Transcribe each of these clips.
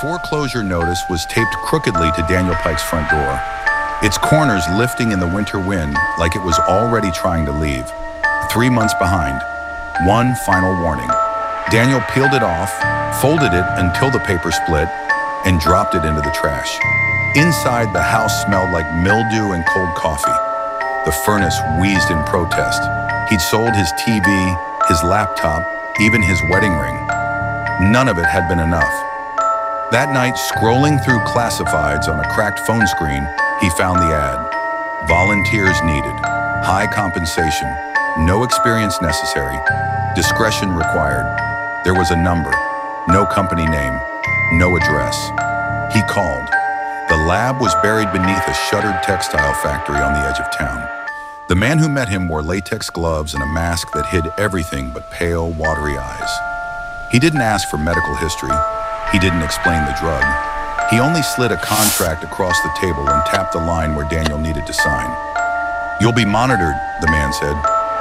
foreclosure notice was taped crookedly to Daniel Pike's front door, its corners lifting in the winter wind like it was already trying to leave. 3 months behind. One final warning. Daniel peeled it off, folded it until the paper split, and dropped it into the trash. Inside, the house smelled like mildew and cold coffee. The furnace wheezed in protest. He'd sold his TV, his laptop, even his wedding ring. None of it had been enough. That night, scrolling through classifieds on a cracked phone screen, he found the ad. Volunteers needed. High compensation. No experience necessary. Discretion required. There was a number. No company name. No address. He called. The lab was buried beneath a shuttered textile factory on the edge of town. The man who met him wore latex gloves and a mask that hid everything but pale, watery eyes. He didn't ask for medical history. He didn't explain the drug. He only slid a contract across the table and tapped the line where Daniel needed to sign. "You'll be monitored," the man said.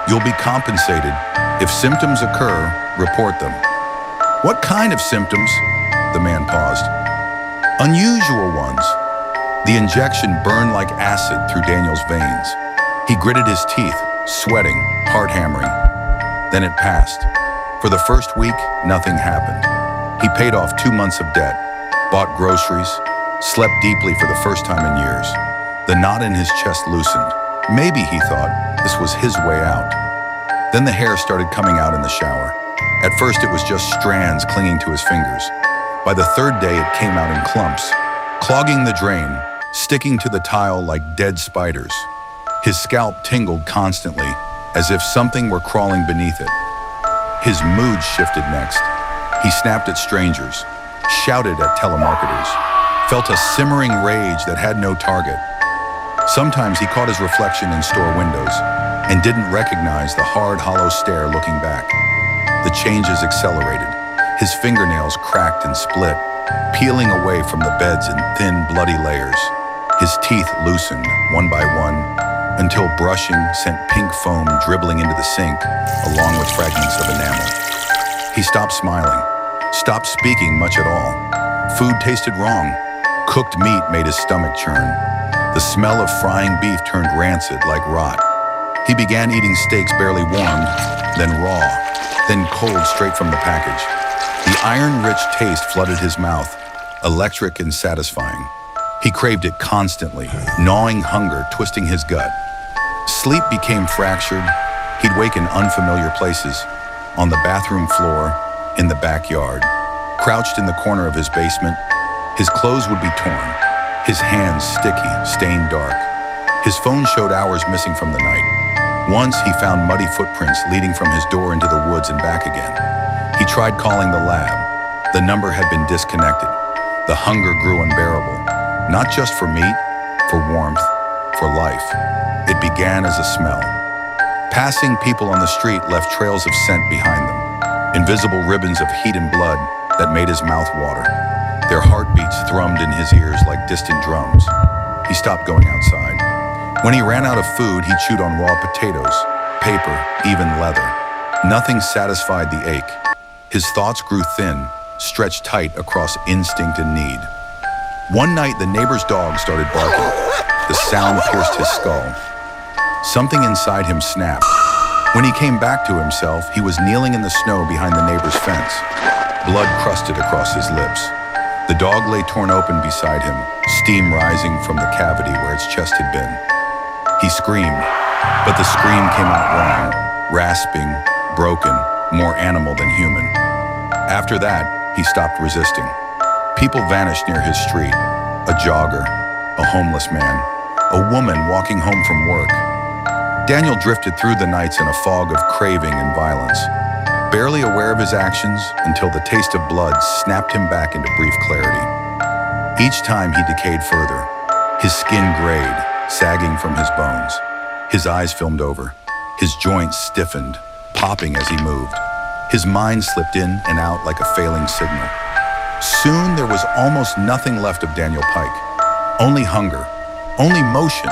"You'll be compensated. If symptoms occur, report them." "What kind of symptoms?" The man paused. "Unusual ones." The injection burned like acid through Daniel's veins. He gritted his teeth, sweating, heart hammering. Then it passed. For the first week, nothing happened. He paid off 2 months of debt, bought groceries, slept deeply for the first time in years. The knot in his chest loosened. Maybe, he thought, this was his way out. Then the hair started coming out in the shower. At first, it was just strands clinging to his fingers. By the third day, it came out in clumps, clogging the drain, sticking to the tile like dead spiders. His scalp tingled constantly, as if something were crawling beneath it. His mood shifted next. He snapped at strangers, shouted at telemarketers, felt a simmering rage that had no target. Sometimes he caught his reflection in store windows and didn't recognize the hard, hollow stare looking back. The changes accelerated. His fingernails cracked and split, peeling away from the beds in thin, bloody layers. His teeth loosened, one by one, until brushing sent pink foam dribbling into the sink, along with fragments of enamel. He stopped smiling, stopped speaking much at all. Food tasted wrong. Cooked meat made his stomach churn. The smell of frying beef turned rancid like rot. He began eating steaks barely warmed, then raw, then cold straight from the package. The iron-rich taste flooded his mouth, electric and satisfying. He craved it constantly, gnawing hunger, twisting his gut. Sleep became fractured. He'd wake in unfamiliar places, on the bathroom floor, in the backyard. Crouched in the corner of his basement, his clothes would be torn, his hands sticky, stained dark. His phone showed hours missing from the night. Once he found muddy footprints leading from his door into the woods and back again. He tried calling the lab. The number had been disconnected. The hunger grew unbearable, not just for meat, for warmth, for life. It began as a smell. Passing people on the street left trails of scent behind them, invisible ribbons of heat and blood that made his mouth water. Their heartbeats thrummed in his ears like distant drums. He stopped going outside. When he ran out of food, he chewed on raw potatoes, paper, even leather. Nothing satisfied the ache. His thoughts grew thin, stretched tight across instinct and need. One night, the neighbor's dog started barking. The sound pierced his skull. Something inside him snapped. When he came back to himself, he was kneeling in the snow behind the neighbor's fence. Blood crusted across his lips. The dog lay torn open beside him, steam rising from the cavity where its chest had been. He screamed, but the scream came out wrong, rasping, broken, more animal than human. After that, he stopped resisting. People vanished near his street. A jogger, a homeless man, a woman walking home from work. Daniel drifted through the nights in a fog of craving and violence, barely aware of his actions until the taste of blood snapped him back into brief clarity. Each time he decayed further, his skin grayed, sagging from his bones. His eyes filmed over, his joints stiffened, popping as he moved. His mind slipped in and out like a failing signal. Soon there was almost nothing left of Daniel Pike. Only hunger, only motion,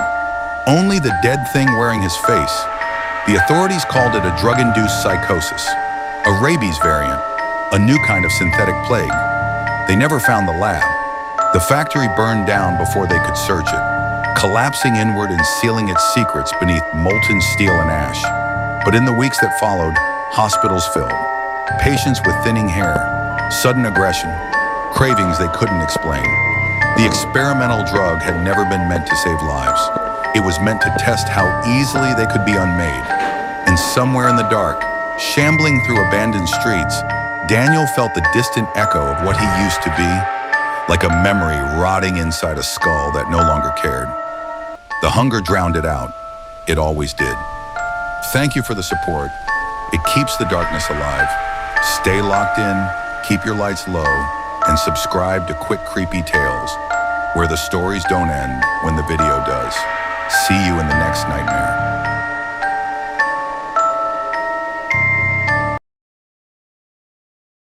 only the dead thing wearing his face. The authorities called it a drug-induced psychosis, a rabies variant, a new kind of synthetic plague. They never found the lab. The factory burned down before they could search it, collapsing inward and sealing its secrets beneath molten steel and ash. But in the weeks that followed, hospitals filled. Patients with thinning hair, sudden aggression, cravings they couldn't explain. The experimental drug had never been meant to save lives. It was meant to test how easily they could be unmade. And somewhere in the dark, shambling through abandoned streets, Daniel felt the distant echo of what he used to be, like a memory rotting inside a skull that no longer cared. The hunger drowned it out. It always did. Thank you for the support. It keeps the darkness alive. Stay locked in, keep your lights low, and subscribe to Quick Creepy Tales, where the stories don't end when the video does. See you in the next nightmare.